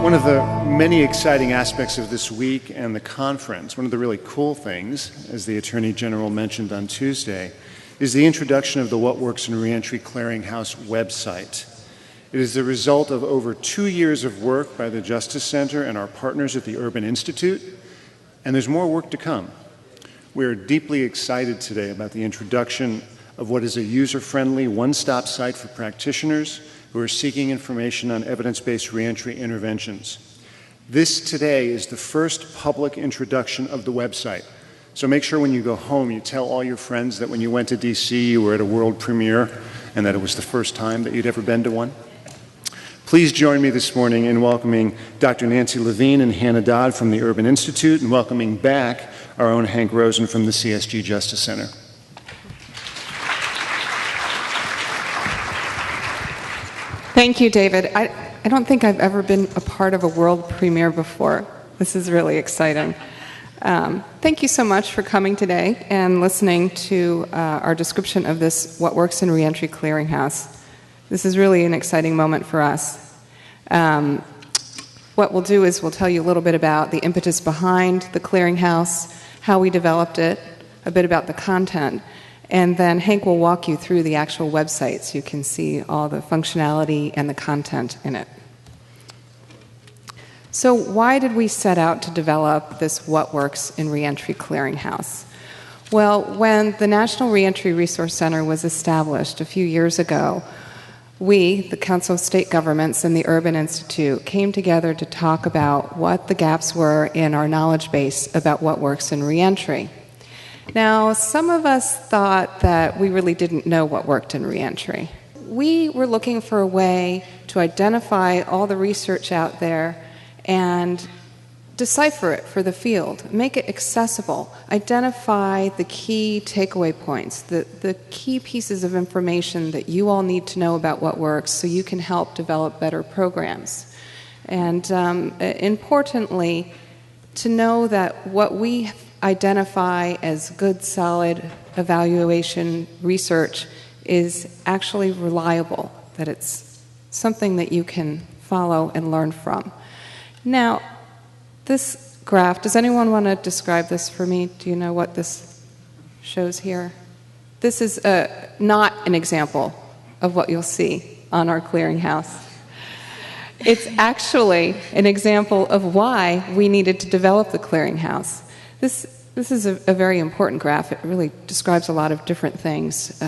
One of the many exciting aspects of this week and the conference, one of the really cool things, as the Attorney General mentioned on Tuesday, is the introduction of the What Works in Reentry Clearinghouse website. It is the result of over 2 years of work by the Justice Center and our partners at the Urban Institute, and there's more work to come. We are deeply excited today about the introduction of what is a user-friendly, one-stop site for practitioners who are seeking information on evidence-based reentry interventions. This today is the first public introduction of the website. So make sure when you go home you tell all your friends that when you went to DC you were at a world premiere and that it was the first time that you'd ever been to one. Please join me this morning in welcoming Dr. Nancy Levine and Hannah Dodd from the Urban Institute and welcoming back our own Hank Rosen from the CSG Justice Center. Thank you, David. I don't think I've ever been a part of a world premiere before. This is really exciting. Thank you so much for coming today and listening to our description of this What Works in Reentry Clearinghouse. This is really an exciting moment for us. What we'll do is we'll tell you a little bit about the impetus behind the clearinghouse, how we developed it, a bit about the content, and then Hank will walk you through the actual website so you can see all the functionality and the content in it. So why did we set out to develop this What Works in Reentry Clearinghouse? Well, when the National Reentry Resource Center was established a few years ago, we, the Council of State Governments and the Urban Institute, came together to talk about what the gaps were in our knowledge base about what works in reentry. Now, some of us thought that we really didn't know what worked in reentry. We were looking for a way to identify all the research out there and decipher it for the field, make it accessible, identify the key takeaway points, the key pieces of information that you all need to know about what works so you can help develop better programs. And importantly, to know that what we identify as good, solid evaluation research is actually reliable, that it's something that you can follow and learn from. Now, this graph, does anyone want to describe this for me? Do you know what this shows here? This is not an example of what you'll see on our clearinghouse. It's actually an example of why we needed to develop the clearinghouse. This is a very important graph. It really describes a lot of different things,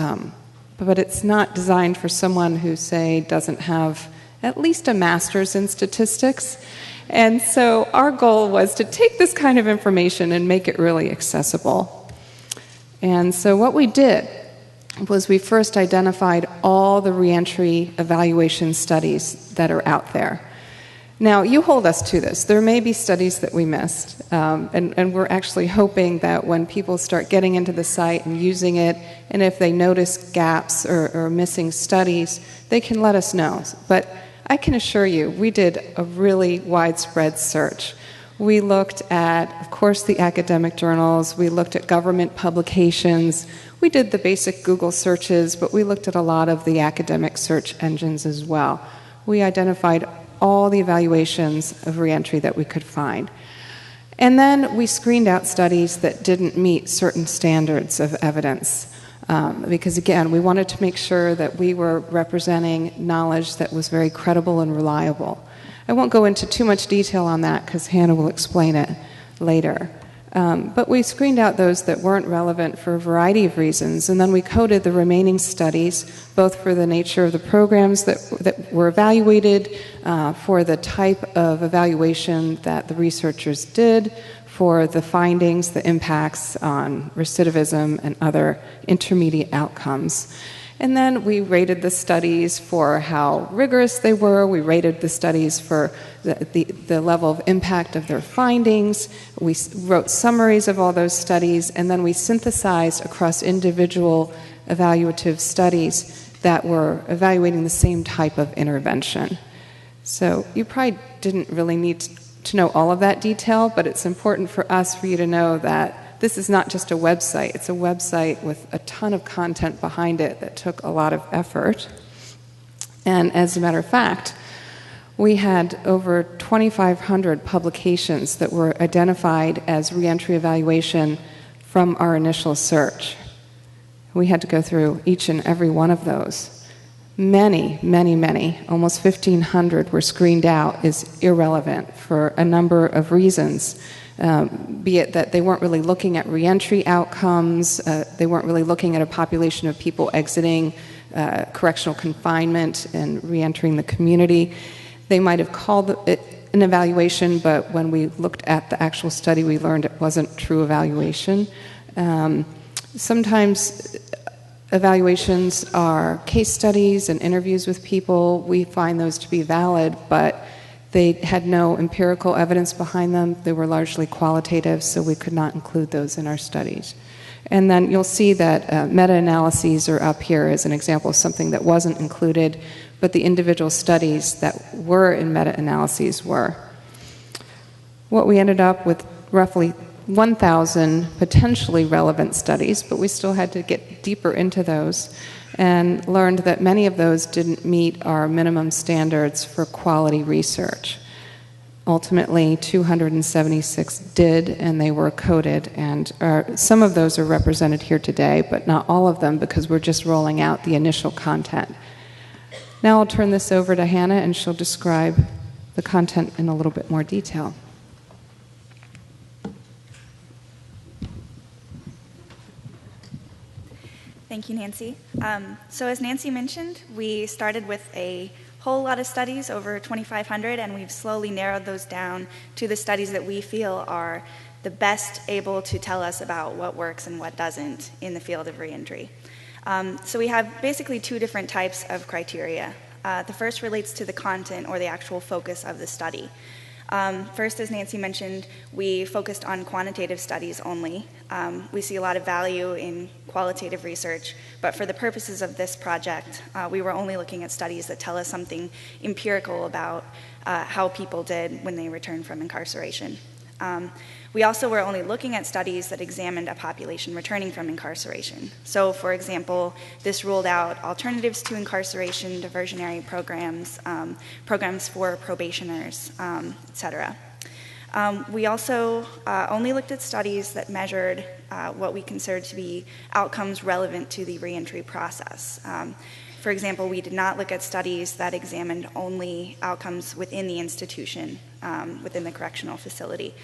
but it's not designed for someone who, say, doesn't have at least a master's in statistics. And so our goal was to take this kind of information and make it really accessible. And so what we did was we first identified all the reentry evaluation studies that are out there. Now, you hold us to this. There may be studies that we missed, and we're actually hoping that when people start getting into the site and using it, and if they notice gaps or missing studies, they can let us know. But I can assure you, we did a really widespread search. We looked at, of course, the academic journals. We looked at government publications. We did the basic Google searches, but we looked at a lot of the academic search engines as well. We identified all the evaluations of reentry that we could find. And then we screened out studies that didn't meet certain standards of evidence. Because again, we wanted to make sure that we were representing knowledge that was very credible and reliable. I won't go into too much detail on that because Hannah will explain it later. But we screened out those that weren't relevant for a variety of reasons, and then we coded the remaining studies, both for the nature of the programs that were evaluated, for the type of evaluation that the researchers did, for the findings, the impacts on recidivism and other intermediate outcomes. And then we rated the studies for how rigorous they were. We rated the studies for the level of impact of their findings. We wrote summaries of all those studies, and then we synthesized across individual evaluative studies that were evaluating the same type of intervention. So you probably didn't really need to know all of that detail, but it's important for us for you to know that this is not just a website. It's a website with a ton of content behind it that took a lot of effort. And as a matter of fact, We had over 2,500 publications that were identified as reentry evaluation from our initial search. We had to go through each and every one of those. Many, almost 1,500 were screened out as irrelevant for a number of reasons, be it that they weren't really looking at reentry outcomes, they weren't really looking at a population of people exiting correctional confinement and reentering the community. They might have called it an evaluation, but when we looked at the actual study, we learned it wasn't true evaluation. Sometimes evaluations are case studies and interviews with people. We find those to be valid, but they had no empirical evidence behind them. They were largely qualitative, so we could not include those in our studies. And then you'll see that meta-analyses are up here as an example of something that wasn't included, but the individual studies that were in meta-analyses were. What we ended up with roughly 1,000 potentially relevant studies, but we still had to get deeper into those and learned that many of those didn't meet our minimum standards for quality research. Ultimately, 276 did, and they were coded, and some of those are represented here today, but not all of them because we're just rolling out the initial content. Now I'll turn this over to Hannah, and she'll describe the content in a little bit more detail. Thank you, Nancy. So as Nancy mentioned, we started with a whole lot of studies, over 2,500, and we've slowly narrowed those down to the studies that we feel are the best able to tell us about what works and what doesn't in the field of reentry. So we have basically two different types of criteria. The first relates to the content or the actual focus of the study. First, as Nancy mentioned, we focused on quantitative studies only. We see a lot of value in qualitative research, but for the purposes of this project, we were only looking at studies that tell us something empirical about how people did when they returned from incarceration. We also were only looking at studies that examined a population returning from incarceration. So, for example, this ruled out alternatives to incarceration, diversionary programs, programs for probationers, etc. We also only looked at studies that measured what we considered to be outcomes relevant to the reentry process. For example, we did not look at studies that examined only outcomes within the institution, within the correctional facility.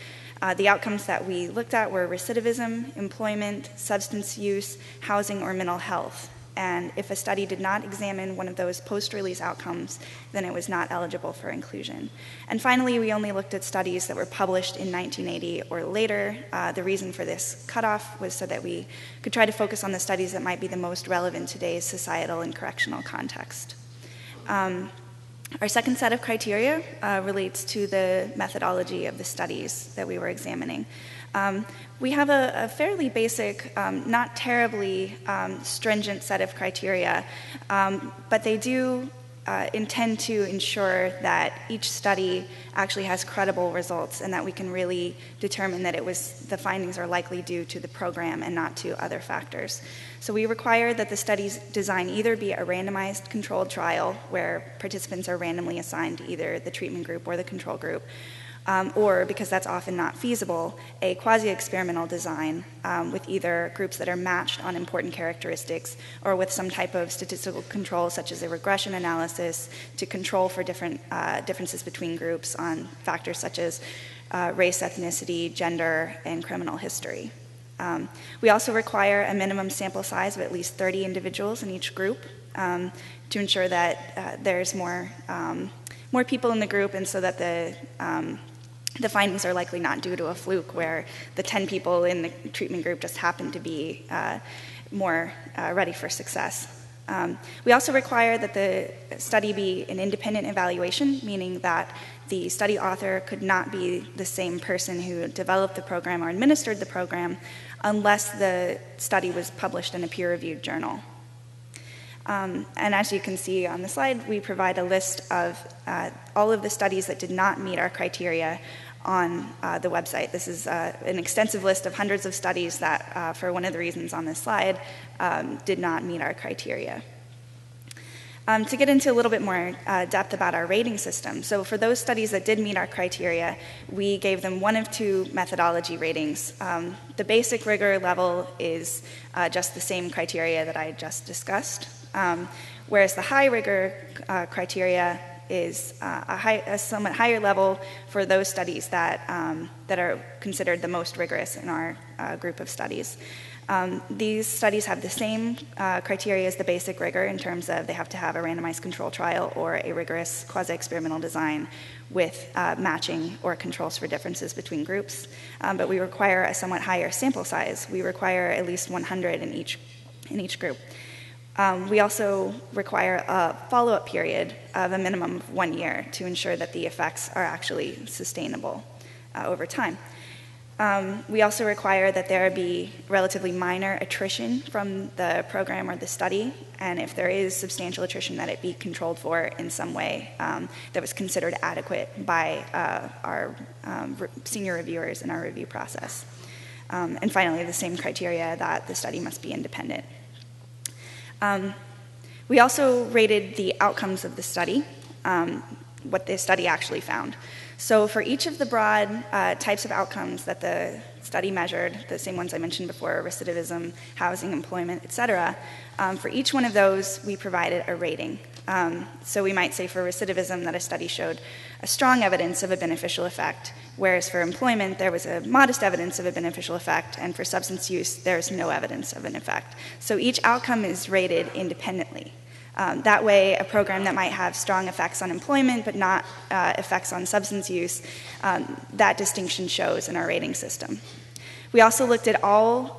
The outcomes that we looked at were recidivism, employment, substance use, housing, or mental health. And if a study did not examine one of those post-release outcomes, then it was not eligible for inclusion. And finally, we only looked at studies that were published in 1980 or later. The reason for this cutoff was so that we could try to focus on the studies that might be the most relevant to today's societal and correctional context. Our second set of criteria relates to the methodology of the studies that we were examining. We have a fairly basic, not terribly stringent set of criteria, but they do intend to ensure that each study actually has credible results and that we can really determine that the findings are likely due to the program and not to other factors. So we require that the study's design either be a randomized controlled trial where participants are randomly assigned to either the treatment group or the control group, or, because that's often not feasible, a quasi-experimental design with either groups that are matched on important characteristics or with some type of statistical control, such as a regression analysis, to control for differences between groups on factors such as race, ethnicity, gender, and criminal history. We also require a minimum sample size of at least 30 individuals in each group to ensure that there's more people in the group, and so that the findings are likely not due to a fluke where the 10 people in the treatment group just happen to be more ready for success. We also require that the study be an independent evaluation, meaning that the study author could not be the same person who developed the program or administered the program unless the study was published in a peer-reviewed journal. And as you can see on the slide, we provide a list of all of the studies that did not meet our criteria on the website. This is an extensive list of hundreds of studies that, for one of the reasons on this slide, did not meet our criteria. To get into a little bit more depth about our rating system, so for those studies that did meet our criteria, we gave them one of two methodology ratings. The basic rigor level is just the same criteria that I just discussed, whereas the high rigor criteria is a somewhat higher level for those studies that are considered the most rigorous in our group of studies. These studies have the same criteria as the basic rigor in terms of they have to have a randomized control trial or a rigorous quasi-experimental design with matching or controls for differences between groups. But we require a somewhat higher sample size. We require at least 100 in each group. We also require a follow-up period of a minimum of 1 year to ensure that the effects are actually sustainable over time. We also require that there be relatively minor attrition from the program or the study, and if there is substantial attrition, that it be controlled for in some way that was considered adequate by our senior reviewers in our review process. And finally, the same criteria that the study must be independent. We also rated the outcomes of the study, what the study actually found. So for each of the broad types of outcomes that the study measured, the same ones I mentioned before, recidivism, housing, employment, et cetera, for each one of those, we provided a rating. So we might say for recidivism that a study showed a strong evidence of a beneficial effect, whereas for employment, there was a modest evidence of a beneficial effect, and for substance use, there's no evidence of an effect. So each outcome is rated independently. That way, a program that might have strong effects on employment but not effects on substance use, that distinction shows in our rating system. We also looked at all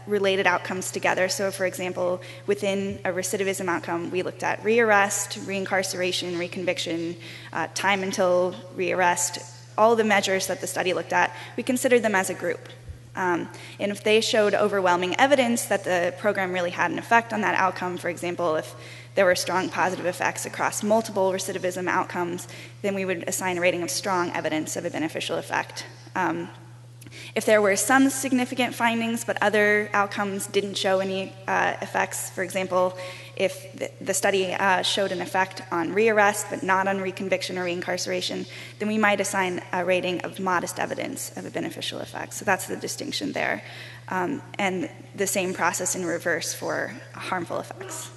related outcomes together. So, for example, within a recidivism outcome, we looked at rearrest, reincarceration, reconviction, time until rearrest, all the measures that the study looked at, we considered them as a group. And if they showed overwhelming evidence that the program really had an effect on that outcome, for example, if there were strong positive effects across multiple recidivism outcomes, then we would assign a rating of strong evidence of a beneficial effect. If there were some significant findings but other outcomes didn't show any effects, for example, if the study showed an effect on rearrest but not on reconviction or reincarceration, then we might assign a rating of modest evidence of a beneficial effect. So that's the distinction there. And the same process in reverse for harmful effects.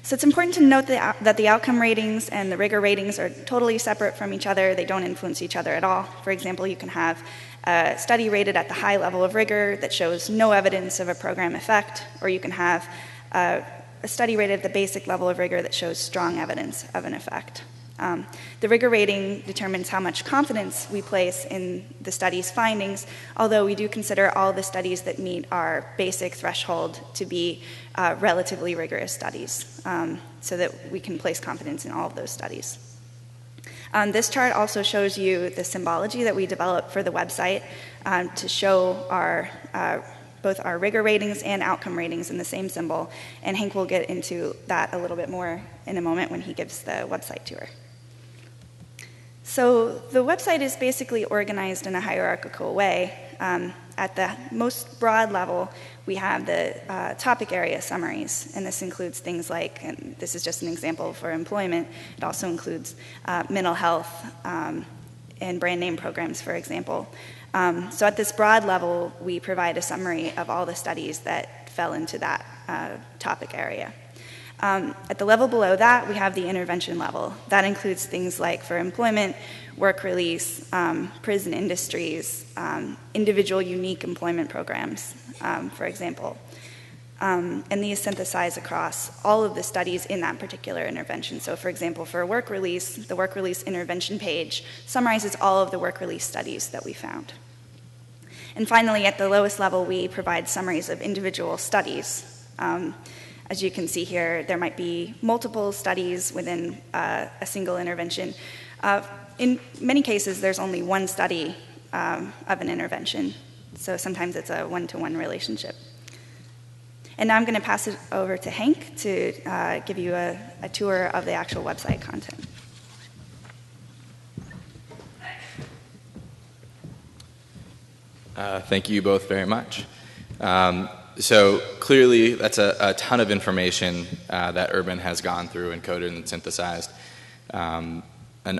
So it's important to note that the outcome ratings and the rigor ratings are totally separate from each other. They don't influence each other at all. For example, you can have a study rated at the high level of rigor that shows no evidence of a program effect, or you can have a study rated at the basic level of rigor that shows strong evidence of an effect. The rigor rating determines how much confidence we place in the study's findings, although we do consider all the studies that meet our basic threshold to be relatively rigorous studies, so that we can place confidence in all of those studies. This chart also shows you the symbology that we developed for the website to show our both our rigor ratings and outcome ratings in the same symbol, and Hank will get into that a little bit more in a moment when he gives the website tour. So the website is basically organized in a hierarchical way. At the most broad level, we have the topic area summaries, and this includes things like, and this is just an example for employment, it also includes mental health and brand name programs, for example. So at this broad level, we provide a summary of all the studies that fell into that topic area. At the level below that, we have the intervention level. That includes things like, for employment, work release, prison industries, individual unique employment programs, for example. And these synthesize across all of the studies in that particular intervention. So, for example, for work release, the work release intervention page summarizes all of the work release studies that we found. And finally, at the lowest level, we provide summaries of individual studies. As you can see here, there might be multiple studies within a single intervention. In many cases, there's only one study of an intervention, so sometimes it's a one-to-one relationship. And now I'm going to pass it over to Hank to give you a tour of the actual website content. Thank you both very much. So clearly that's a ton of information that Urban has gone through and coded and synthesized. An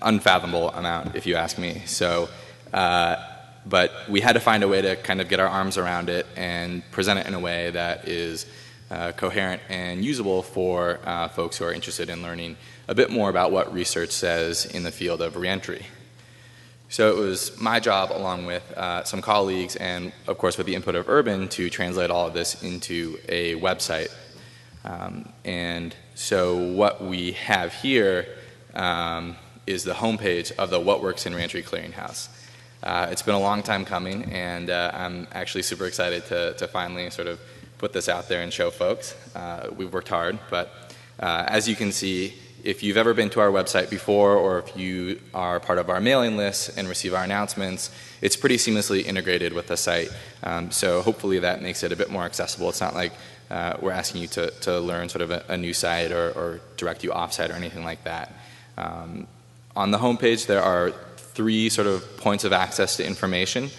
unfathomable amount, if you ask me. So, but we had to find a way to kind of get our arms around it and present it in a way that is coherent and usable for folks who are interested in learning a bit more about what research says in the field of reentry. So it was my job, along with some colleagues and, of course, with the input of Urban, to translate all of this into a website. And so what we have here is the homepage of the What Works in Reentry Clearinghouse. It's been a long time coming, and I'm actually super excited to finally sort of put this out there and show folks. We've worked hard, but as you can see, if you've ever been to our website before, or if you are part of our mailing list and receive our announcements, it's pretty seamlessly integrated with the site. So hopefully that makes it a bit more accessible. It's not like we're asking you to learn sort of a new site or direct you off-site or anything like that. On the homepage, there are 3 sort of points of access to information.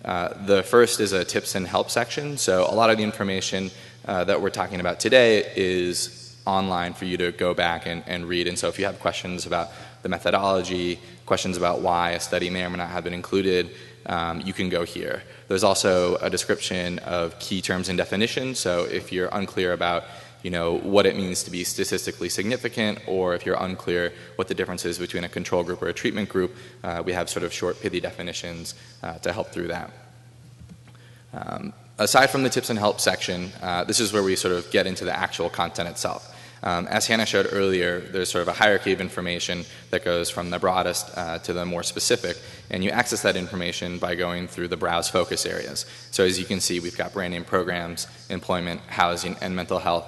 The first is a tips and help section. So a lot of the information that we're talking about today is online for you to go back and read. And so if you have questions about the methodology, questions about why a study may or may not have been included, you can go here. There's also a description of key terms and definitions. So if you're unclear about what it means to be statistically significant, or if you're unclear what the difference is between a control group or a treatment group, we have sort of short, pithy definitions to help through that. Aside from the tips and help section, this is where we sort of get into the actual content itself. As Hannah showed earlier, there's sort of a hierarchy of information that goes from the broadest to the more specific, and you access that information by going through the browse focus areas. So as you can see, we've got brand name programs, employment, housing, and mental health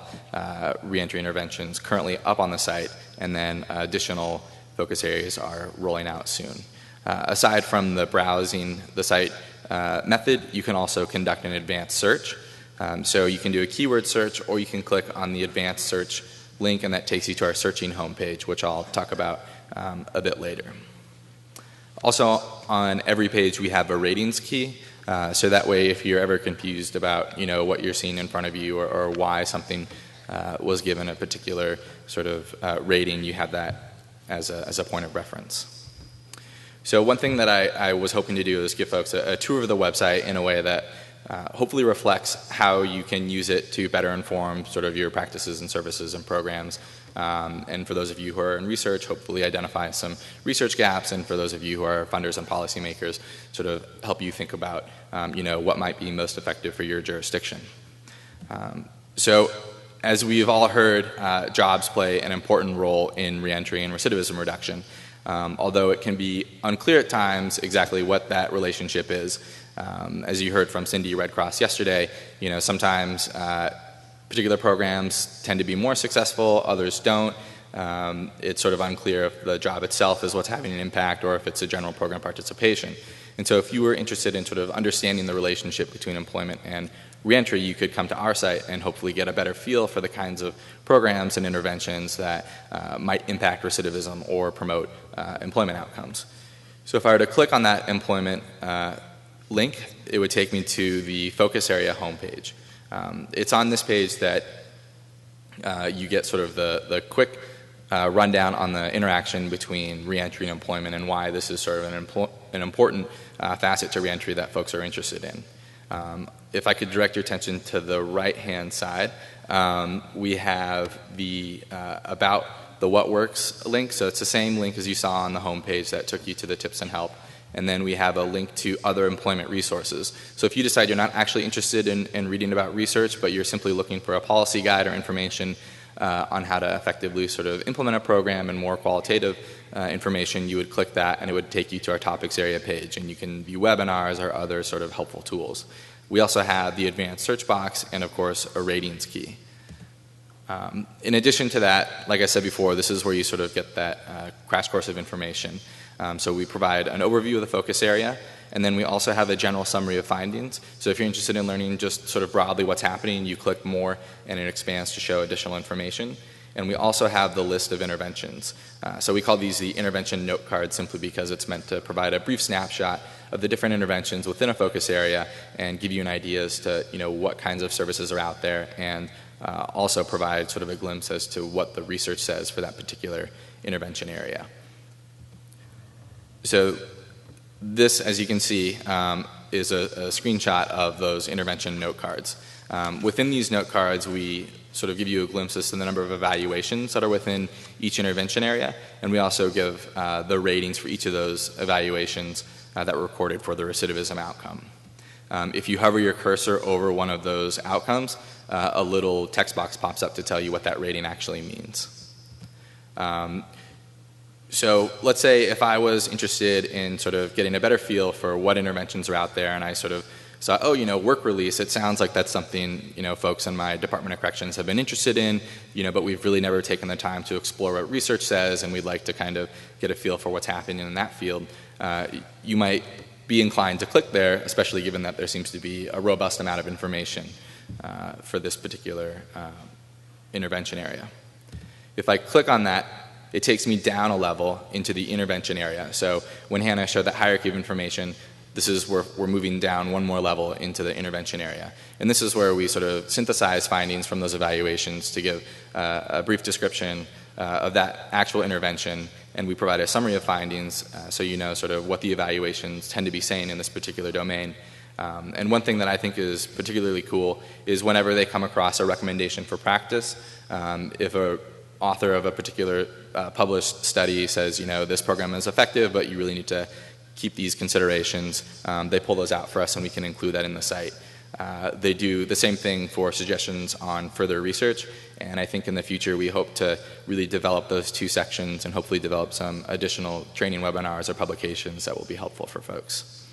reentry interventions currently up on the site, and then additional focus areas are rolling out soon. Aside from the browsing the site method, you can also conduct an advanced search. So you can do a keyword search, or you can click on the advanced search link, and that takes you to our searching homepage, which I'll talk about a bit later. Also, on every page we have a ratings key, so that way if you're ever confused about what you're seeing in front of you, or why something was given a particular sort of rating, you have that as a point of reference. So one thing that I was hoping to do is give folks a tour of the website in a way that hopefully reflects how you can use it to better inform sort of your practices and services and programs. And for those of you who are in research, hopefully identify some research gaps, and for those of you who are funders and policymakers, sort of help you think about what might be most effective for your jurisdiction. So as we've all heard, jobs play an important role in reentry and recidivism reduction, although it can be unclear at times exactly what that relationship is. As you heard from Cindy Red Cross yesterday, sometimes particular programs tend to be more successful, others don't. It's sort of unclear if the job itself is what's having an impact, or if it's a general program participation. And so if you were interested in sort of understanding the relationship between employment and reentry, you could come to our site and hopefully get a better feel for the kinds of programs and interventions that might impact recidivism or promote employment outcomes. So if I were to click on that employment link, it would take me to the focus area homepage. It's on this page that you get sort of the quick rundown on the interaction between reentry and employment, and why this is sort of an important facet to reentry that folks are interested in. If I could direct your attention to the right-hand side, we have the About the What Works link. So it's the same link as you saw on the homepage that took you to the tips and help. And then we have a link to other employment resources. So if you decide you're not actually interested in reading about research, but you're simply looking for a policy guide or information on how to effectively sort of implement a program and more qualitative information, you would click that, and it would take you to our topics area page, and you can view webinars or other sort of helpful tools. We also have the advanced search box and, of course, a ratings key. In addition to that, like I said before, this is where you sort of get that crash course of information. So we provide an overview of the focus area, and then we also have a general summary of findings. So if you're interested in learning just sort of broadly what's happening, you click more, and it expands to show additional information. and we also have the list of interventions. So we call these the intervention note cards simply because it's meant to provide a brief snapshot of the different interventions within a focus area and give you an idea as to what kinds of services are out there, and also provide sort of a glimpse as to what the research says for that particular intervention area. So this, as you can see, is a screenshot of those intervention note cards. Within these note cards, we sort of give you a glimpse as to the number of evaluations that are within each intervention area, and we also give the ratings for each of those evaluations that were recorded for the recidivism outcome. If you hover your cursor over one of those outcomes, a little text box pops up to tell you what that rating actually means. So let's say if I was interested in sort of getting a better feel for what interventions are out there, and I sort of saw, work release, it sounds like that's something, folks in my Department of Corrections have been interested in, but we've really never taken the time to explore what research says, and we'd like to kind of get a feel for what's happening in that field. You might be inclined to click there, especially given that there seems to be a robust amount of information for this particular intervention area. If I click on that, it takes me down a level into the intervention area. So when Hannah showed that hierarchy of information, this is where we're moving down one more level into the intervention area. And this is where we sort of synthesize findings from those evaluations to give a brief description of that actual intervention, and we provide a summary of findings so you know sort of what the evaluations tend to be saying in this particular domain. And one thing that I think is particularly cool is whenever they come across a recommendation for practice, if a author of a particular published study says, this program is effective, but you really need to keep these considerations, they pull those out for us and we can include that in the site. They do the same thing for suggestions on further research, and I think in the future we hope to really develop those two sections and hopefully develop some additional training webinars or publications that will be helpful for folks.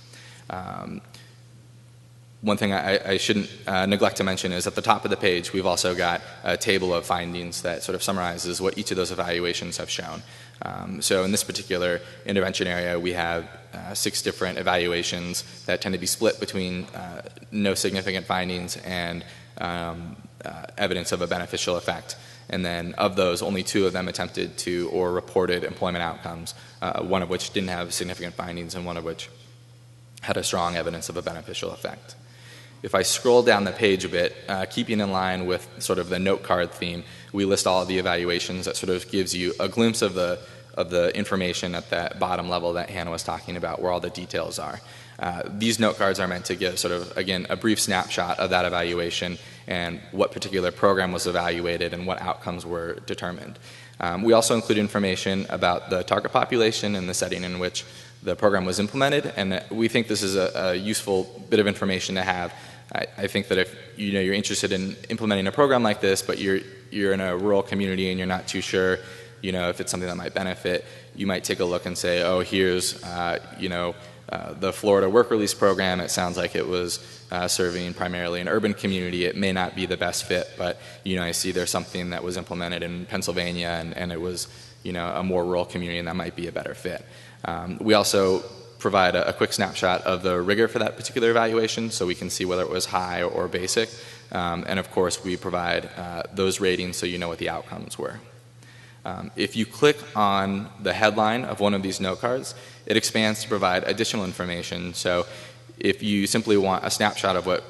One thing I shouldn't neglect to mention is at the top of the page we've also got a table of findings that sort of summarizes what each of those evaluations have shown. So in this particular intervention area we have 6 different evaluations that tend to be split between no significant findings and evidence of a beneficial effect. And then of those, only 2 of them attempted to or reported employment outcomes, one of which didn't have significant findings and one of which had a strong evidence of a beneficial effect. If I scroll down the page a bit, keeping in line with sort of the note card theme, we list all of the evaluations that sort of gives you a glimpse of the information at that bottom level that Hannah was talking about, where all the details are. These note cards are meant to give sort of, again, a brief snapshot of that evaluation and what particular program was evaluated and what outcomes were determined. We also include information about the target population and the setting in which the program was implemented, and we think this is a useful bit of information to have. I think that if you're interested in implementing a program like this, but you're in a rural community and you're not too sure, if it's something that might benefit, you might take a look and say, oh, here's the Florida Work Release Program. It sounds like it was serving primarily an urban community. It may not be the best fit, but I see there's something that was implemented in Pennsylvania and it was a more rural community, and that might be a better fit. We also provide a quick snapshot of the rigor for that particular evaluation so we can see whether it was high or basic. And of course we provide those ratings so you know what the outcomes were. If you click on the headline of one of these note cards, it expands to provide additional information. So if you simply want a snapshot of what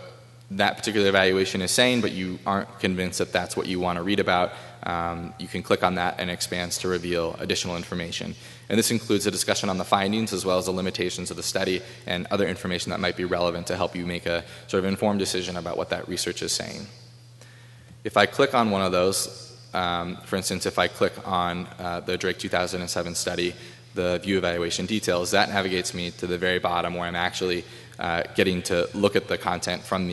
that particular evaluation is saying, but you aren't convinced that that's what you want to read about, you can click on that and it expands to reveal additional information. And this includes a discussion on the findings as well as the limitations of the study and other information that might be relevant to help you make a sort of informed decision about what that research is saying. If I click on one of those, for instance, if I click on the Drake 2007 study, the view evaluation details, that navigates me to the very bottom where I'm actually getting to look at the content from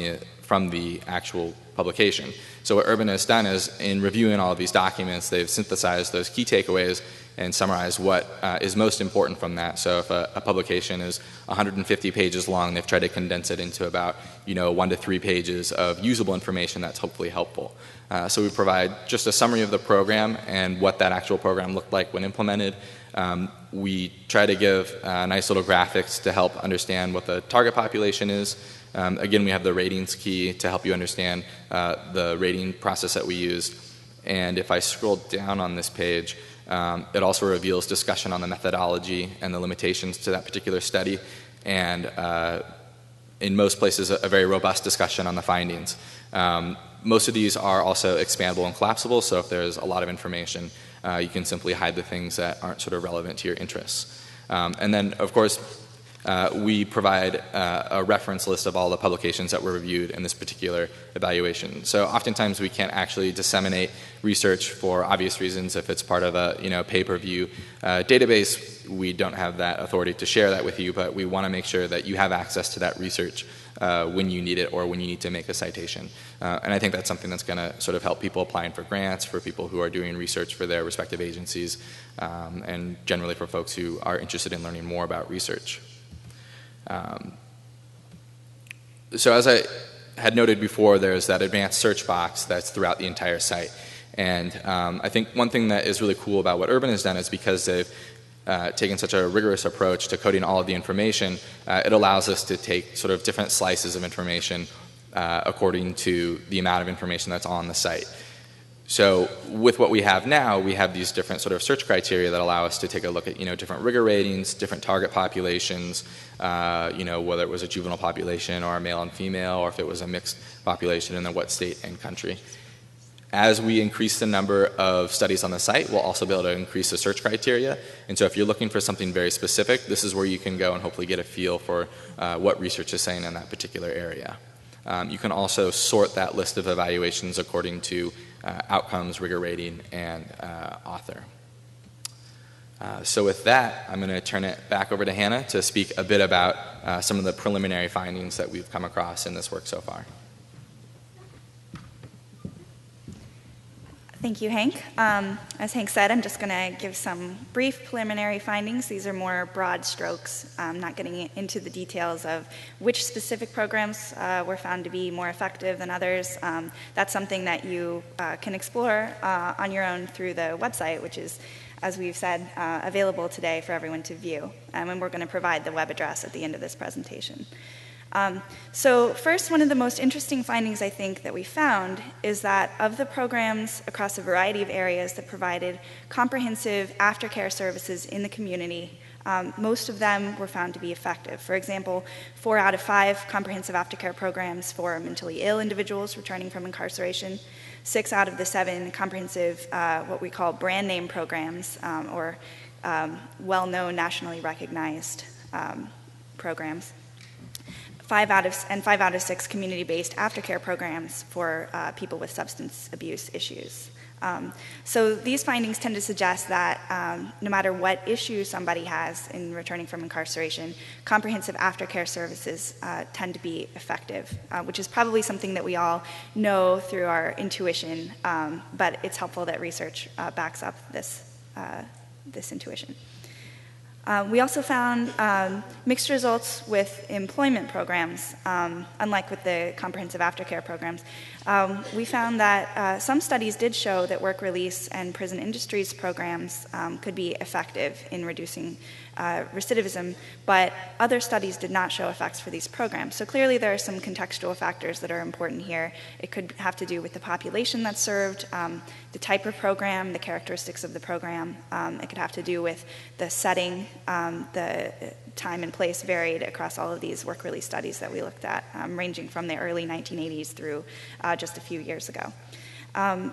the actual publication. So what Urban has done is, in reviewing all of these documents, they've synthesized those key takeaways and summarized what is most important from that. So if a publication is 150 pages long, they've tried to condense it into about 1 to 3 pages of usable information that's hopefully helpful. So we provide just a summary of the program and what that actual program looked like when implemented. We try to give nice little graphics to help understand what the target population is. Again, we have the ratings key to help you understand the rating process that we used. And if I scroll down on this page, it also reveals discussion on the methodology and the limitations to that particular study, and in most places a very robust discussion on the findings. Most of these are also expandable and collapsible, so if there's a lot of information, you can simply hide the things that aren't sort of relevant to your interests. And then, of course, we provide a reference list of all the publications that were reviewed in this particular evaluation. So oftentimes we can't actually disseminate research for obvious reasons. If it's part of a pay-per-view database, we don't have that authority to share that with you, but we want to make sure that you have access to that research when you need it or when you need to make a citation. And I think that's something that's going to sort of help people applying for grants, for people who are doing research for their respective agencies, and generally for folks who are interested in learning more about research. So as I had noted before, there's that advanced search box that's throughout the entire site. And I think one thing that is really cool about what Urban has done is because they've taken such a rigorous approach to coding all of the information, it allows us to take sort of different slices of information according to the amount of information that's on the site. So with what we have now, we have these different sort of search criteria that allow us to take a look at different rigor ratings, different target populations, whether it was a juvenile population or a male and female, or if it was a mixed population, and then what state and country. As we increase the number of studies on the site, we'll also be able to increase the search criteria. And so if you're looking for something very specific, this is where you can go and hopefully get a feel for what research is saying in that particular area. You can also sort that list of evaluations according to outcomes, rigor rating, and author. So with that, I'm going to turn it back over to Hannah to speak a bit about some of the preliminary findings that we've come across in this work so far. Thank you, Hank. As Hank said, I'm just going to give some brief preliminary findings. These are more broad strokes, not getting into the details of which specific programs were found to be more effective than others. That's something that you can explore on your own through the website, which is, as we've said, available today for everyone to view. And we're going to provide the web address at the end of this presentation. So first, one of the most interesting findings I think that we found is that of the programs across a variety of areas that provided comprehensive aftercare services in the community, most of them were found to be effective. For example, 4 out of 5 comprehensive aftercare programs for mentally ill individuals returning from incarceration, 6 out of the 7 comprehensive what we call brand name programs or well-known, nationally recognized programs. 5 out of 6 community-based aftercare programs for people with substance abuse issues. So these findings tend to suggest that no matter what issue somebody has in returning from incarceration, comprehensive aftercare services tend to be effective, which is probably something that we all know through our intuition, but it's helpful that research backs up this intuition. We also found mixed results with employment programs, unlike with the comprehensive aftercare programs. We found that some studies did show that work release and prison industries programs could be effective in reducing recidivism, but other studies did not show effects for these programs. So clearly there are some contextual factors that are important here. It could have to do with the population that's served, the type of program, the characteristics of the program. It could have to do with the setting. The time and place varied across all of these work release studies that we looked at, ranging from the early 1980s through just a few years ago.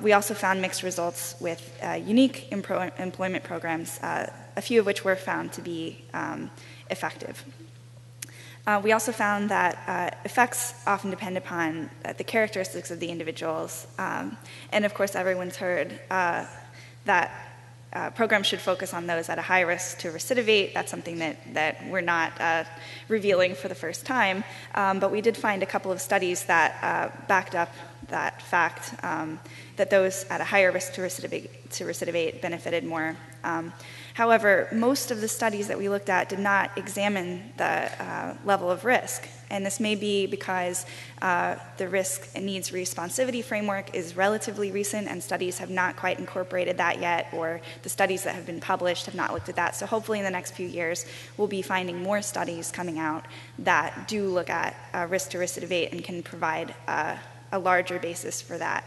We also found mixed results with unique employment programs, a few of which were found to be effective. We also found that effects often depend upon the characteristics of the individuals. And of course, everyone's heard that programs should focus on those at a high risk to recidivate. That's something that we're not revealing for the first time. But we did find a couple of studies that backed up that fact, that those at a higher risk to recidivate benefited more. However, most of the studies that we looked at did not examine the level of risk. And this may be because the risk and needs responsivity framework is relatively recent and studies have not quite incorporated that yet, or the studies that have been published have not looked at that. So hopefully in the next few years, we'll be finding more studies coming out that do look at risk to recidivate and can provide a larger basis for that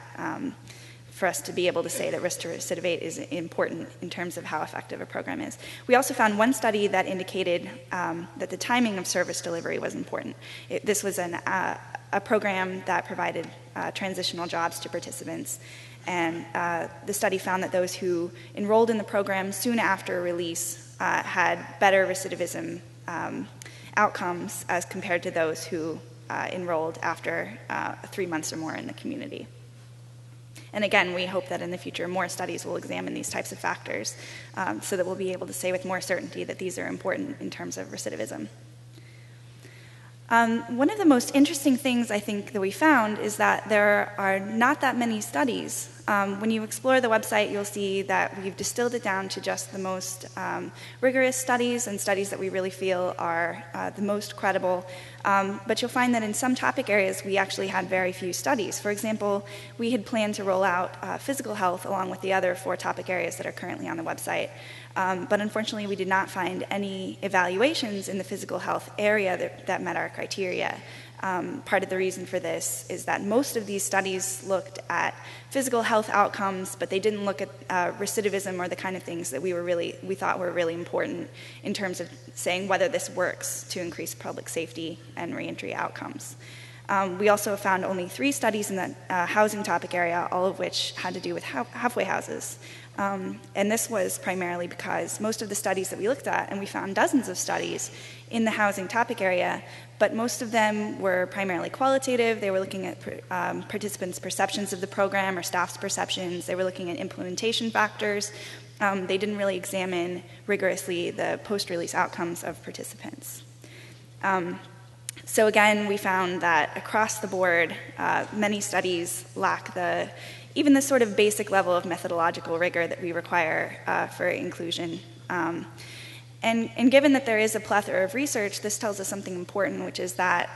for us to be able to say that risk to recidivate is important in terms of how effective a program is. We also found one study that indicated that the timing of service delivery was important. This was a program that provided transitional jobs to participants, and the study found that those who enrolled in the program soon after release had better recidivism outcomes as compared to those who enrolled after 3 months or more in the community. And again, we hope that in the future more studies will examine these types of factors so that we'll be able to say with more certainty that these are important in terms of recidivism. One of the most interesting things I think that we found is that there are not that many studies. When you explore the website, you'll see that we've distilled it down to just the most rigorous studies and studies that we really feel are the most credible. But you'll find that in some topic areas, we actually had very few studies. For example, we had planned to roll out physical health along with the other 4 topic areas that are currently on the website. But unfortunately, we did not find any evaluations in the physical health area that met our criteria. Part of the reason for this is that most of these studies looked at physical health outcomes, but they didn't look at recidivism or the kind of things that we thought were really important in terms of saying whether this works to increase public safety and reentry outcomes. We also found only 3 studies in the housing topic area, all of which had to do with halfway houses. And this was primarily because most of the studies that we looked at, and we found dozens of studies in the housing topic area, but most of them were primarily qualitative. They were looking at participants' perceptions of the program or staff's perceptions. They were looking at implementation factors. They didn't really examine rigorously the post-release outcomes of participants. So again, we found that across the board, many studies lack even the sort of basic level of methodological rigor that we require for inclusion. And given that there is a plethora of research, this tells us something important, which is that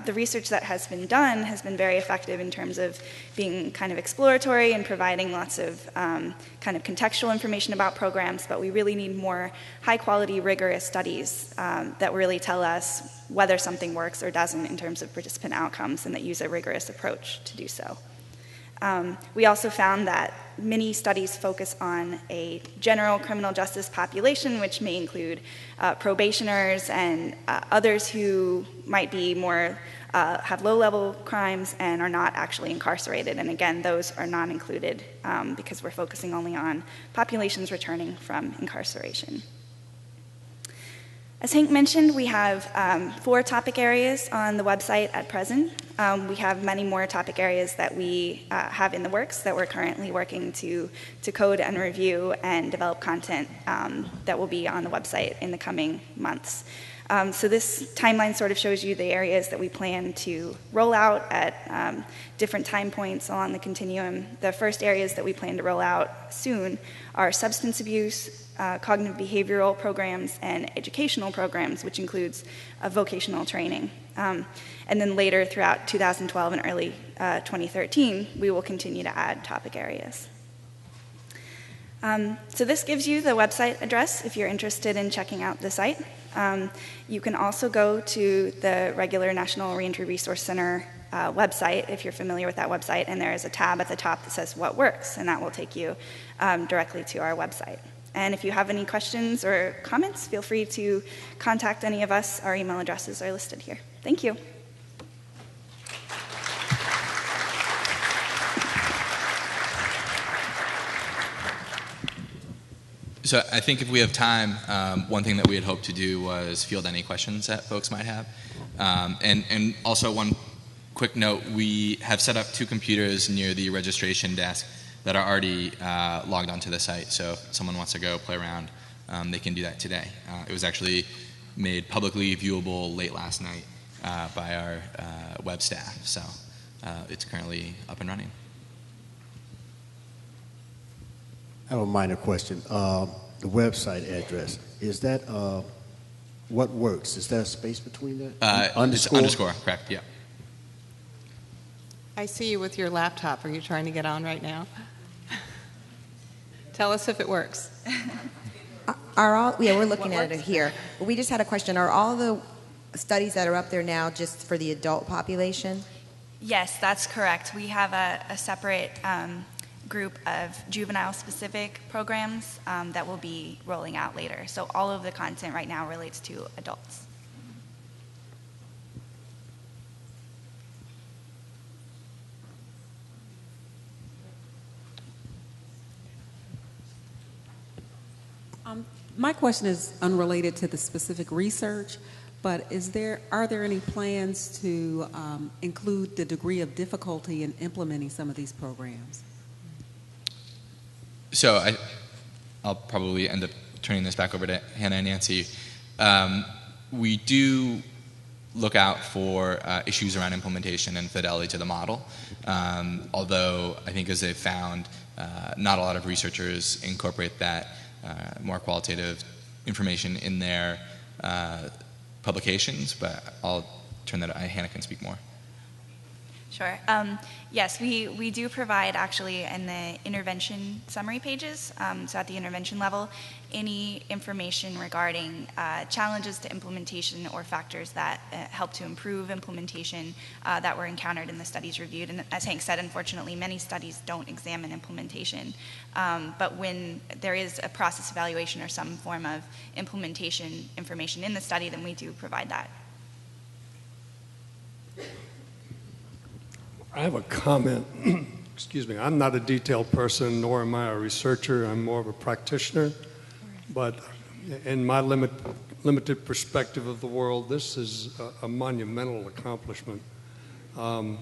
the research that has been done has been very effective in terms of being kind of exploratory and providing lots of kind of contextual information about programs, but we really need more high-quality, rigorous studies that really tell us whether something works or doesn't in terms of participant outcomes and that use a rigorous approach to do so. We also found that many studies focus on a general criminal justice population, which may include probationers and others who might be more have low-level crimes and are not actually incarcerated. And again, those are not included because we're focusing only on populations returning from incarceration. As Hank mentioned, we have 4 topic areas on the website at present. We have many more topic areas that we have in the works that we're currently working to code and review and develop content that will be on the website in the coming months. So this timeline sort of shows you the areas that we plan to roll out at different time points along the continuum. The first areas that we plan to roll out soon are substance abuse, cognitive behavioral programs, and educational programs, which includes vocational training. And then later throughout 2012 and early 2013, we will continue to add topic areas. So this gives you the website address if you're interested in checking out the site. You can also go to the regular National Reentry Resource Center website if you're familiar with that website, and there is a tab at the top that says What Works, and that will take you directly to our website. And if you have any questions or comments, feel free to contact any of us. Our email addresses are listed here. Thank you. So I think if we have time, one thing that we had hoped to do was field any questions that folks might have. And also one quick note, we have set up 2 computers near the registration desk that are already logged onto the site. So if someone wants to go play around, they can do that today. It was actually made publicly viewable late last night by our web staff. So it's currently up and running. I have a minor question. The website address, is that What Works? Is there a space between that? Underscore? It's underscore, correct, yeah. I see you with your laptop. Are you trying to get on right now? Tell us if it works. We're looking at it here. We just had a question. Are all the studies that are up there now just for the adult population? Yes, that's correct. We have a separate group of juvenile-specific programs that will be rolling out later. So all of the content right now relates to adults. My question is unrelated to the specific research, but are there any plans to include the degree of difficulty in implementing some of these programs? So I'll probably end up turning this back over to Hannah and Nancy. We do look out for issues around implementation and fidelity to the model, although I think as they've found, not a lot of researchers incorporate that more qualitative information in their publications, but I'll turn that, Hannah can speak more. Sure. Yes, we do provide actually in the intervention summary pages, so at the intervention level, any information regarding challenges to implementation or factors that help to improve implementation that were encountered in the studies reviewed. And as Hank said, unfortunately, many studies don't examine implementation. But when there is a process evaluation or some form of implementation information in the study, then we do provide that. I have a comment. Excuse me. I'm not a detailed person, nor am I a researcher. I'm more of a practitioner. But in my limited perspective of the world, this is a monumental accomplishment. My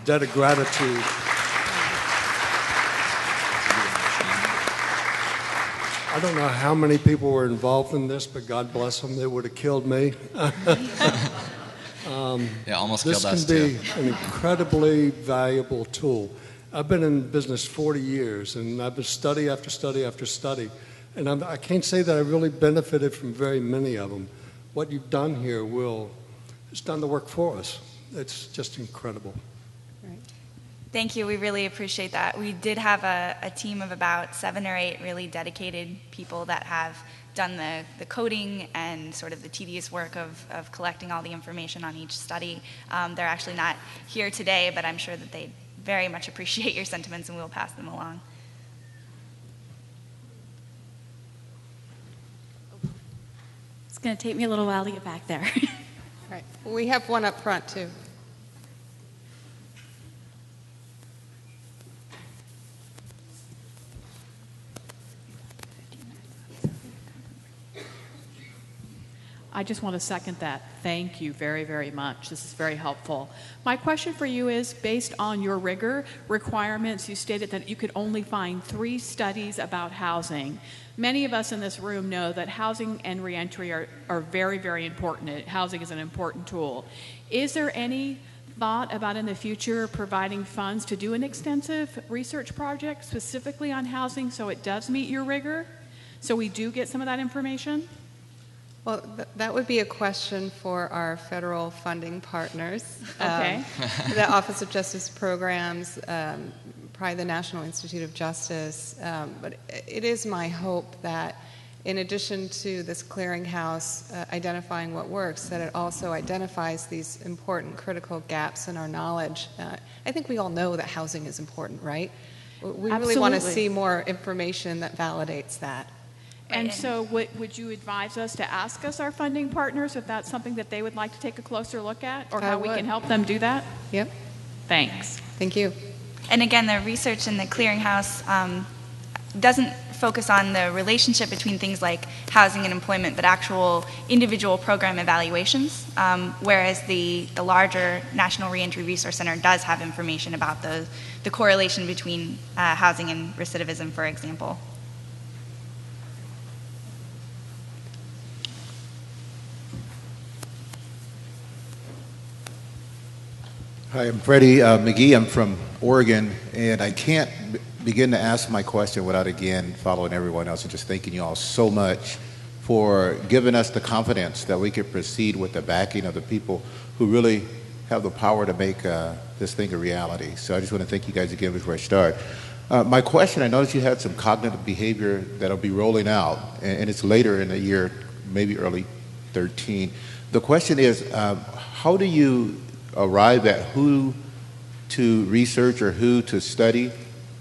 debt of gratitude. I don't know how many people were involved in this, but God bless them. They would have killed me. Almost killed us too. This can be an incredibly valuable tool. I've been in business 40 years, and I've been study after study after study, and I can't say that I really benefited from very many of them. What you've done here has done the work for us. It's just incredible. Right. Thank you. We really appreciate that. We did have a team of about 7 or 8 really dedicated people that have done the coding and sort of the tedious work of collecting all the information on each study. They're actually not here today, but I'm sure that they very much appreciate your sentiments, and we'll pass them along. It's going to take me a little while to get back there. Right. We have one up front, too. I just want to second that. Thank you very, very much. This is very helpful. My question for you is, based on your rigor requirements, you stated that you could only find 3 studies about housing. Many of us in this room know that housing and reentry are very, very important. Housing is an important tool. Is there any thought about in the future providing funds to do an extensive research project specifically on housing so it does meet your rigor, so we do get some of that information? Well, that would be a question for our federal funding partners. Okay. The Office of Justice Programs, probably the National Institute of Justice. But it is my hope that in addition to this clearinghouse identifying what works, that it also identifies these important critical gaps in our knowledge. I think we all know that housing is important, right? We really want to see more information that validates that. And so would you advise us to ask us our funding partners if that's something that they would like to take a closer look at, or how we can help them do that? Yep. Thanks. Thank you. And again, the research in the clearinghouse doesn't focus on the relationship between things like housing and employment, but actual individual program evaluations, whereas the larger National Reentry Resource Center does have information about the correlation between housing and recidivism, for example. Hi, I'm Freddie McGee. I'm from Oregon, and I can't begin to ask my question without again following everyone else and just thanking you all so much for giving us the confidence that we could proceed with the backing of the people who really have the power to make this thing a reality. So I just want to thank you guys again before I start. My question, I noticed you had some cognitive behavior that'll be rolling out, and it's later in the year, maybe early 13. The question is, how do you arrive at who to research or who to study?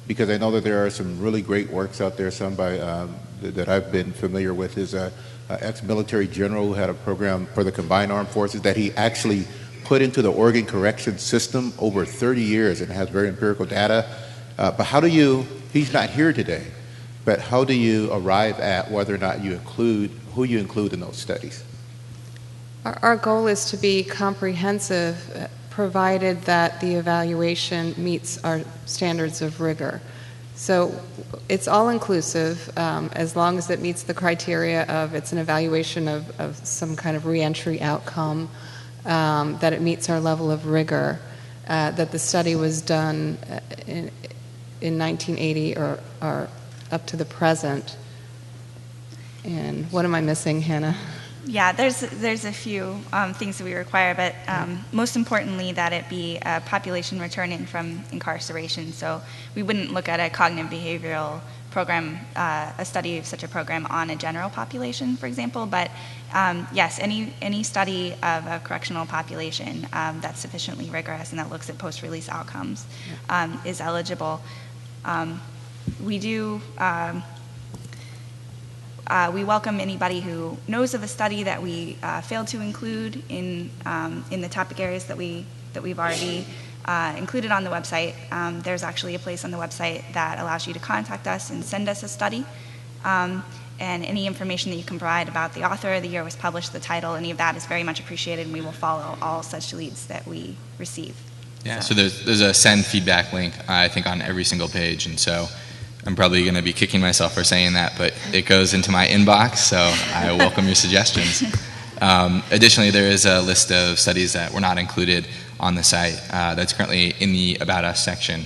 Because I know that there are some really great works out there. Some by that I've been familiar with is a ex-military general who had a program for the Combined Armed Forces that he actually put into the organ correction system over 30 years and has very empirical data. But how do you, he's not here today, but how do you arrive at whether or not you include, who you include in those studies? Our goal is to be comprehensive, provided that the evaluation meets our standards of rigor. So it's all inclusive as long as it meets the criteria of it's an evaluation of some kind of reentry outcome, that it meets our level of rigor, that the study was done in 1980 or up to the present. And what am I missing, Hannah? Yeah, there's a few things that we require, but most importantly that it be a population returning from incarceration. So we wouldn't look at a cognitive behavioral program, a study of such a program on a general population, for example. But yes, any study of a correctional population that's sufficiently rigorous and that looks at post-release outcomes is eligible. We do. We welcome anybody who knows of a study that we failed to include in the topic areas that we've already included on the website. There's actually a place on the website that allows you to contact us and send us a study. And any information that you can provide about the author, the year it was published, the title, any of that is very much appreciated, and we will follow all such leads that we receive. Yeah, so there's a send feedback link, I think, on every single page, and so I'm probably going to be kicking myself for saying that, but it goes into my inbox, so I welcome your suggestions. Additionally, there is a list of studies that were not included on the site that's currently in the About Us section.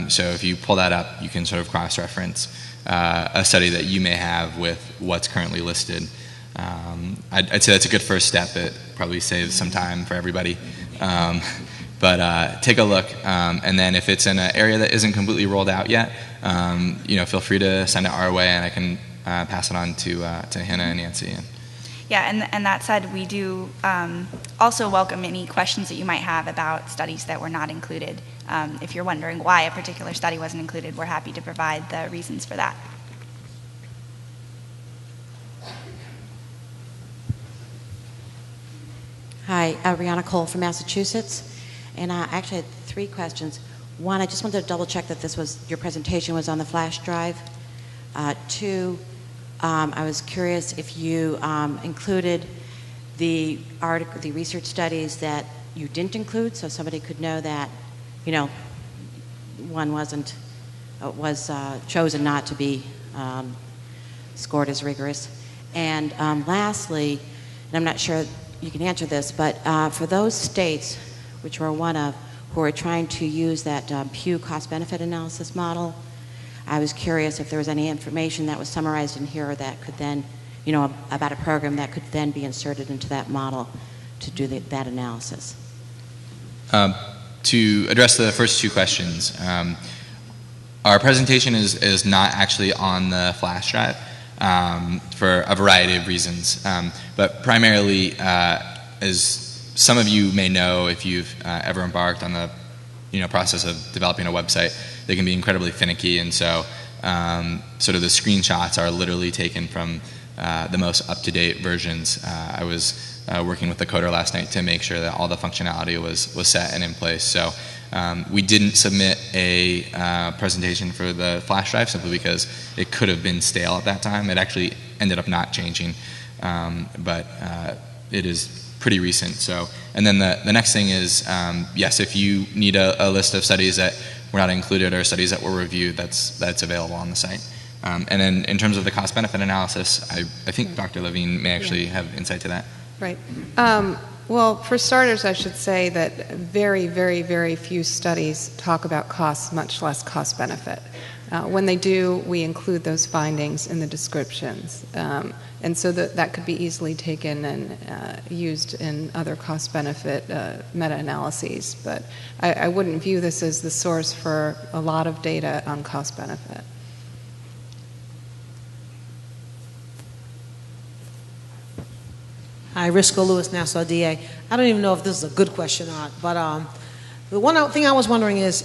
So if you pull that up, you can sort of cross-reference a study that you may have with what's currently listed. I'd say that's a good first step. It probably saves some time for everybody. But take a look, and then if it's in an area that isn't completely rolled out yet, feel free to send it our way, and I can pass it on to Hannah and Nancy. Yeah, and that said, we do also welcome any questions that you might have about studies that were not included. If you're wondering why a particular study wasn't included, we're happy to provide the reasons for that. Hi, Rihanna Cole from Massachusetts. And I actually had 3 questions. One, I just wanted to double check that your presentation was on the flash drive. 2, I was curious if you included the research studies that you didn't include, so somebody could know that, one was chosen not to be scored as rigorous. And lastly, and I'm not sure you can answer this, but for those states, which we're one of, who are trying to use that Pew cost-benefit analysis model, I was curious if there was any information that was summarized in here that could then, about a program that could then be inserted into that model to do that analysis. To address the first 2 questions, our presentation is not actually on the flash drive for a variety of reasons, but primarily as some of you may know, if you've ever embarked on the process of developing a website, they can be incredibly finicky, and so sort of the screenshots are literally taken from the most up-to-date versions. I was working with the coder last night to make sure that all the functionality was set and in place. So we didn't submit a presentation for the flash drive simply because it could have been stale at that time. It actually ended up not changing, but it is pretty recent. So, and then the next thing is, yes, if you need a list of studies that were not included or studies that were reviewed, that's available on the site. And then in terms of the cost-benefit analysis, I think Dr. Levine may actually have insight to that. Right. Well, for starters, I should say that very, very, very few studies talk about costs, much less cost-benefit. When they do, we include those findings in the descriptions. And so that could be easily taken and used in other cost-benefit meta-analyses. But I wouldn't view this as the source for a lot of data on cost-benefit. Hi, Risco Lewis, Nassau DA. I don't even know if this is a good question or not, but The one thing I was wondering is,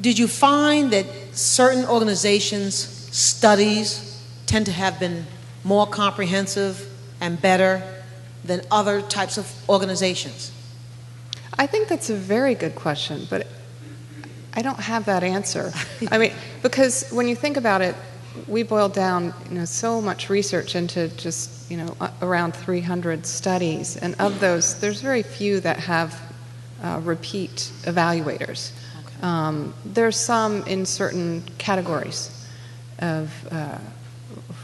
did you find that certain organizations' studies tend to have been more comprehensive and better than other types of organizations? I think that's a very good question, but I don't have that answer. I mean, because when you think about it, we boiled down, so much research into just, around 300 studies, and of those, there's very few that have repeat evaluators. Okay. There's some in certain categories of,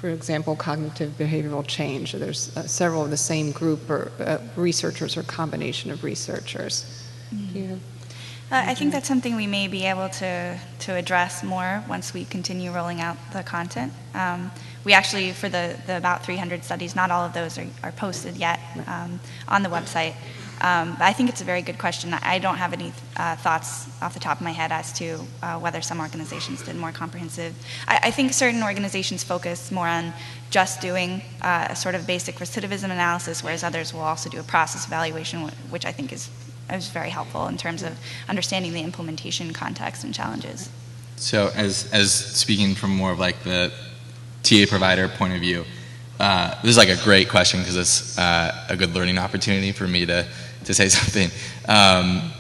for example, cognitive behavioral change. There's several of the same group or researchers or combination of researchers. Mm-hmm. I think that's something we may be able to address more once we continue rolling out the content. We actually, for the about 300 studies, not all of those are posted yet on the website. But I think it's a very good question. I don't have any thoughts off the top of my head as to whether some organizations did more comprehensive. I think certain organizations focus more on just doing a sort of basic recidivism analysis, whereas others will also do a process evaluation, which I think is very helpful in terms of understanding the implementation context and challenges. So as speaking from more of like the TA provider point of view, this is like a great question because it's a good learning opportunity for me to say something.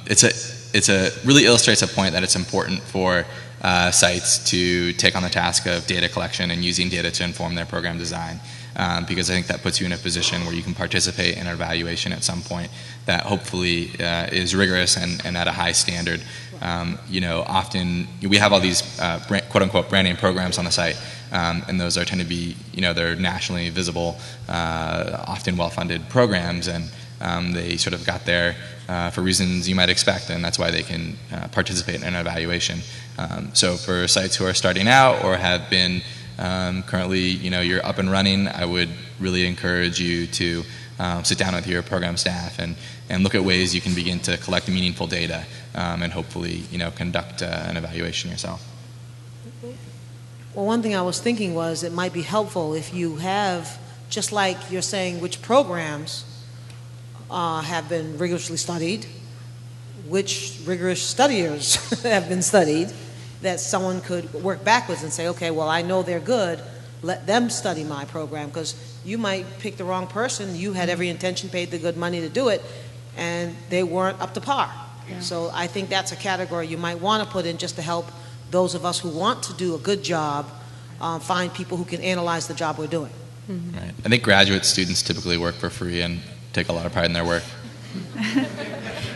It's really illustrates a point that it's important for sites to take on the task of data collection and using data to inform their program design. Because I think that puts you in a position where you can participate in an evaluation at some point that hopefully is rigorous and at a high standard. Often we have all these quote-unquote brand name programs on the site, and those tend to be, they're nationally visible, often well-funded programs, and they sort of got there for reasons you might expect, and that's why they can participate in an evaluation. So for sites who are starting out or have been currently, you're up and running, I would really encourage you to sit down with your program staff and look at ways you can begin to collect meaningful data and hopefully, conduct an evaluation yourself. Well, one thing I was thinking was it might be helpful if you have, just like you're saying, which programs have been rigorously studied, which rigorous studiers have been studied, that someone could work backwards and say, okay, well, I know they're good, let them study my program, because you might pick the wrong person, you had every intention, paid the good money to do it, and they weren't up to par. Yeah. So I think that's a category you might want to put in just to help those of us who want to do a good job find people who can analyze the job we're doing. Mm-hmm. Right. I think graduate students typically work for free and take a lot of pride in their work.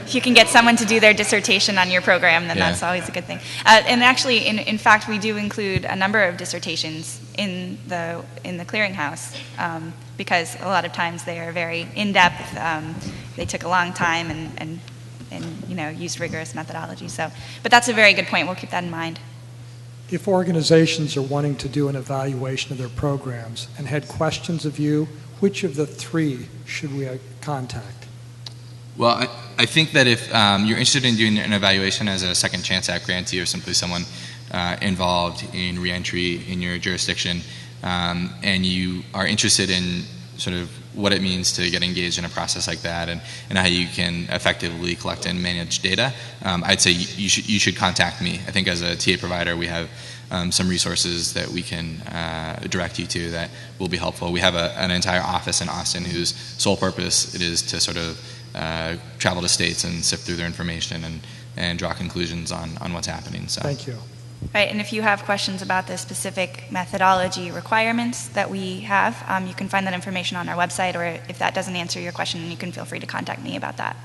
If you can get someone to do their dissertation on your program, then that's always a good thing. And actually, in fact, we do include a number of dissertations in the clearinghouse because a lot of times they are very in-depth. They took a long time and used rigorous methodology. So, but that's a very good point. We'll keep that in mind. If organizations are wanting to do an evaluation of their programs and had questions of you, which of the three should we contact? Well, I think that if you're interested in doing an evaluation as a second chance at grantee or simply someone involved in reentry in your jurisdiction, and you are interested in sort of what it means to get engaged in a process like that and how you can effectively collect and manage data, I'd say you should contact me. I think as a TA provider, we have some resources that we can direct you to that will be helpful. We have an entire office in Austin whose sole purpose it is to sort of travel to states and sift through their information and draw conclusions on what's happening. So. Thank you. Right, and if you have questions about the specific methodology requirements that we have, you can find that information on our website, or if that doesn't answer your question, you can feel free to contact me about that.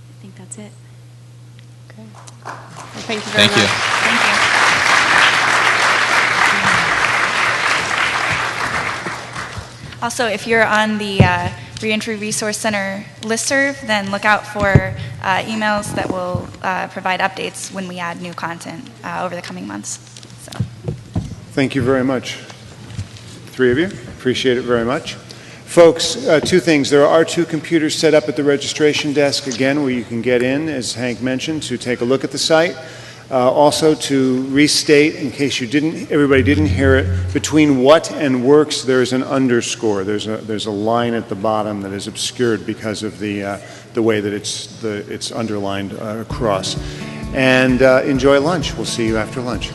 I think that's it. Okay. Well, thank you very much. Thank you. Also, if you're on the Reentry Resource Center listserv, then look out for emails that will provide updates when we add new content over the coming months. So. Thank you very much, three of you. Appreciate it very much. Folks, two things. There are 2 computers set up at the registration desk, again, where you can get in, as Hank mentioned, to take a look at the site. Also, to restate, in case everybody didn't hear it, between what and works, there's an underscore. There's a line at the bottom that is obscured because of the way that it's underlined across. And enjoy lunch. We'll see you after lunch.